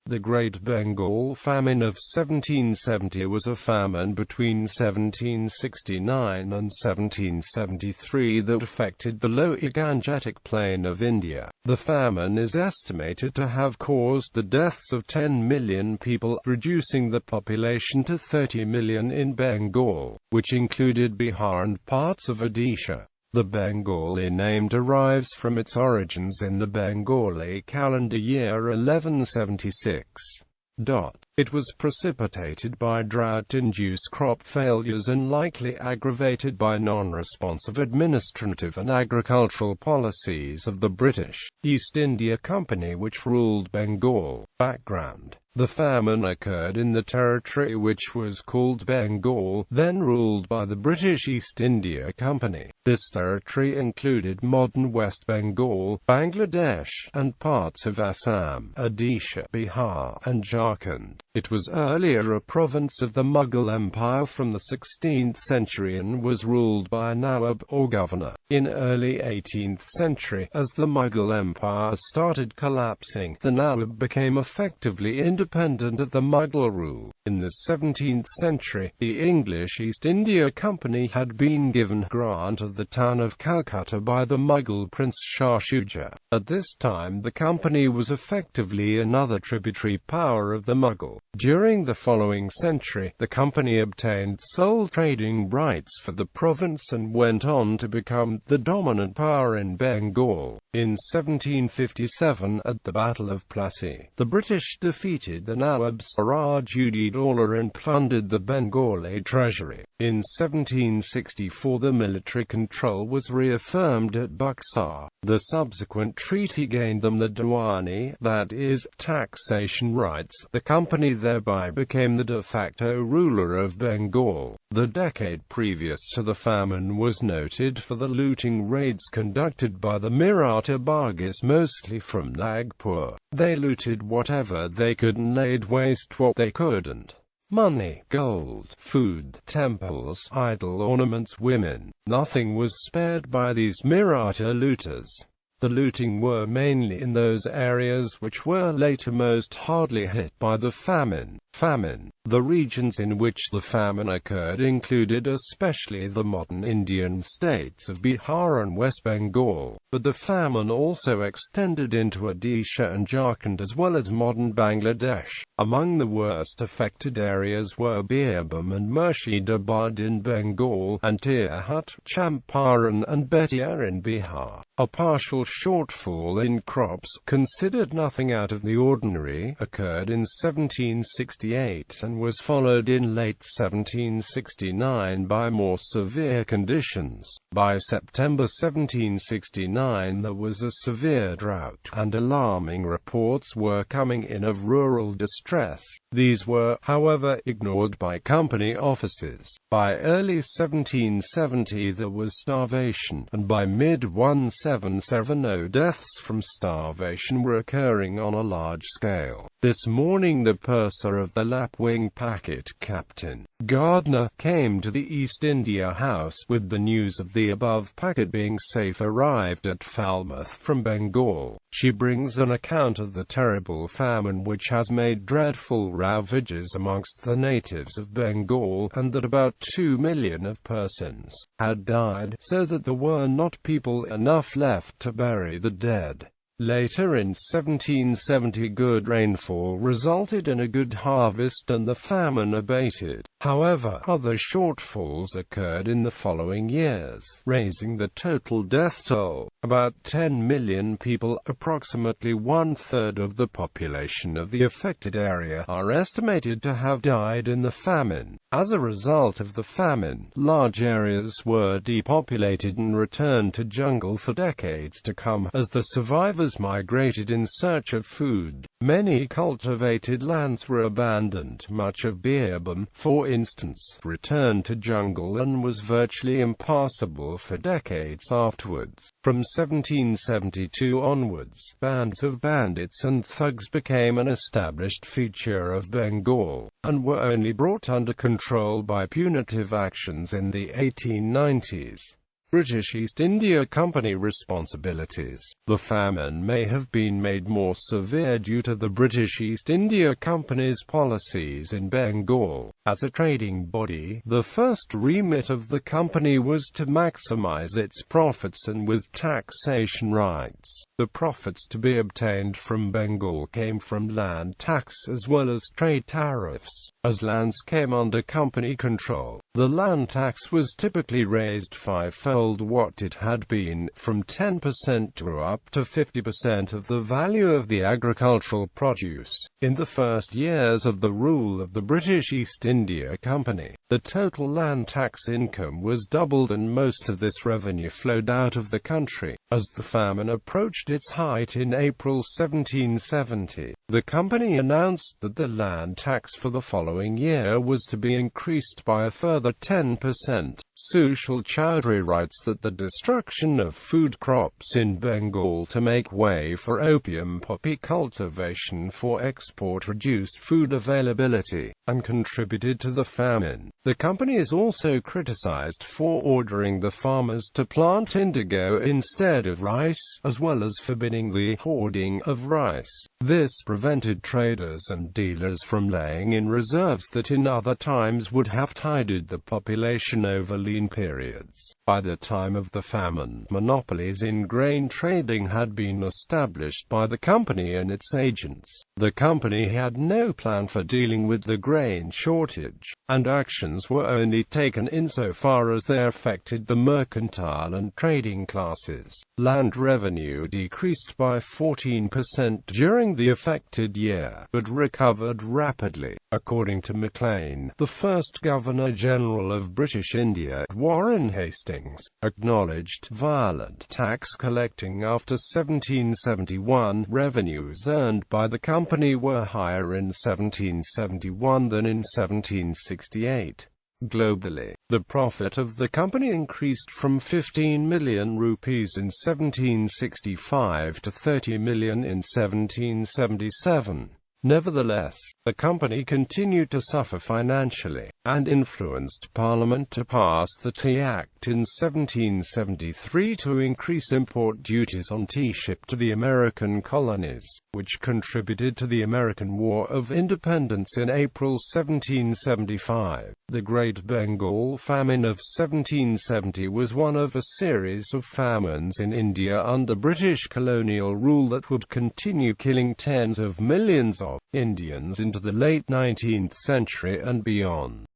The Great Bengal Famine of 1770 was a famine between 1769 and 1773 that affected the lower Gangetic plain of India. The famine is estimated to have caused the deaths of 10 million people, reducing the population to 30 million in Bengal, which included Bihar and parts of Odisha. The Bengali name derives from its origins in the Bengali calendar year 1176. It was precipitated by drought-induced crop failures and likely aggravated by non-responsive administrative and agricultural policies of the British East India Company which ruled Bengal. Background: the famine occurred in the territory which was called Bengal, then ruled by the British East India Company. This territory included modern West Bengal, Bangladesh, and parts of Assam, Odisha, Bihar, and Jharkhand. It was earlier a province of the Mughal Empire from the 16th century and was ruled by a Nawab or governor. In early 18th century, as the Mughal Empire started collapsing, the Nawab became effectively independent of the Mughal rule. In the 17th century, the English East India Company had been given grant of the town of Calcutta by the Mughal Prince Shah Shuja. At this time the company was effectively another tributary power of the Mughal. During the following century, the company obtained sole trading rights for the province and went on to become the dominant power in Bengal. In 1757, at the Battle of Plassey, the British defeated the Nawab Siraj-ud-Daulah and plundered the Bengali treasury. In 1764 the military control was reaffirmed at Buxar. The subsequent treaty gained them the Diwani, that is, taxation rights. The company thereby became the de facto ruler of Bengal. The decade previous to the famine was noted for the looting raids conducted by the Maratha Bugis, mostly from Nagpur. They looted whatever they could and laid waste what they couldn't. Money, gold, food, temples, idol ornaments, women. Nothing was spared by these Maratha looters. The looting were mainly in those areas which were later most hardly hit by the famine. The regions in which the famine occurred included especially the modern Indian states of Bihar and West Bengal, but the famine also extended into Odisha and Jharkhand as well as modern Bangladesh. Among the worst affected areas were Birbhum and Murshidabad in Bengal, and Tirhut, Champaran and Betia in Bihar. A partial shortfall in crops, considered nothing out of the ordinary, occurred in 1768 and was followed in late 1769 by more severe conditions. By September 1769 there was a severe drought, and alarming reports were coming in of rural distress. These were, however, ignored by company officers. By early 1770 there was starvation, and by mid-1770 deaths from starvation were occurring on a large scale. This morning the purser of the Lapwing packet, Captain Gardner, came to the East India House with the news of the above packet being safe arrived at Falmouth from Bengal. She brings an account of the terrible famine which has made dreadful ravages amongst the natives of Bengal, and that about 2 million of persons had died, so that there were not people enough left to bury the dead. Later in 1770 good rainfall resulted in a good harvest and the famine abated. However, other shortfalls occurred in the following years, raising the total death toll. About 10 million people, approximately one-third of the population of the affected area, are estimated to have died in the famine. As a result of the famine, large areas were depopulated and returned to jungle for decades to come, as the survivors migrated in search of food. Many cultivated lands were abandoned. Much of Birbhum, for instance, returned to jungle and was virtually impassable for decades afterwards. From 1772 onwards, bands of bandits and thugs became an established feature of Bengal, and were only brought under control by punitive actions in the 1890s. British East India Company responsibilities. The famine may have been made more severe due to the British East India Company's policies in Bengal. As a trading body, the first remit of the company was to maximize its profits and with taxation rights. The profits to be obtained from Bengal came from land tax as well as trade tariffs. As lands came under company control, the land tax was typically raised fivefold what it had been, from 10% to up to 50% of the value of the agricultural produce. In the first years of the rule of the British East India Company, the total land tax income was doubled and most of this revenue flowed out of the country. As the famine approached its height in April 1770, the company announced that the land tax for the following year was to be increased by a further 10%. Sushil Chowdhury writes that the destruction of food crops in Bengal to make way for opium poppy cultivation for export reduced food availability, and contributed to the famine. The company is also criticized for ordering the farmers to plant indigo instead of rice, as well as forbidding the hoarding of rice. This prevented traders and dealers from laying in reserves that in other times would have tided the population over lean periods. By the time of the famine, monopolies in grain trading had been established by the company and its agents. The company had no plan for dealing with the grain shortage, and actions were only taken insofar as they affected the mercantile and trading classes. Land revenue decreased by 14% during the affected year, but recovered rapidly. According to Maclean, the first Governor-General of British India, Warren Hastings, acknowledged violent tax collecting after 1771. Revenues earned by the company were higher in 1771 than in 1768. Globally, the profit of the company increased from 15 million rupees in 1765 to 30 million in 1777. Nevertheless, the company continued to suffer financially, and influenced Parliament to pass the Tea Act in 1773 to increase import duties on tea shipped to the American colonies, which contributed to the American War of Independence in April 1775. The Great Bengal Famine of 1770 was one of a series of famines in India under British colonial rule that would continue killing tens of millions of Indians into the late 19th century and beyond.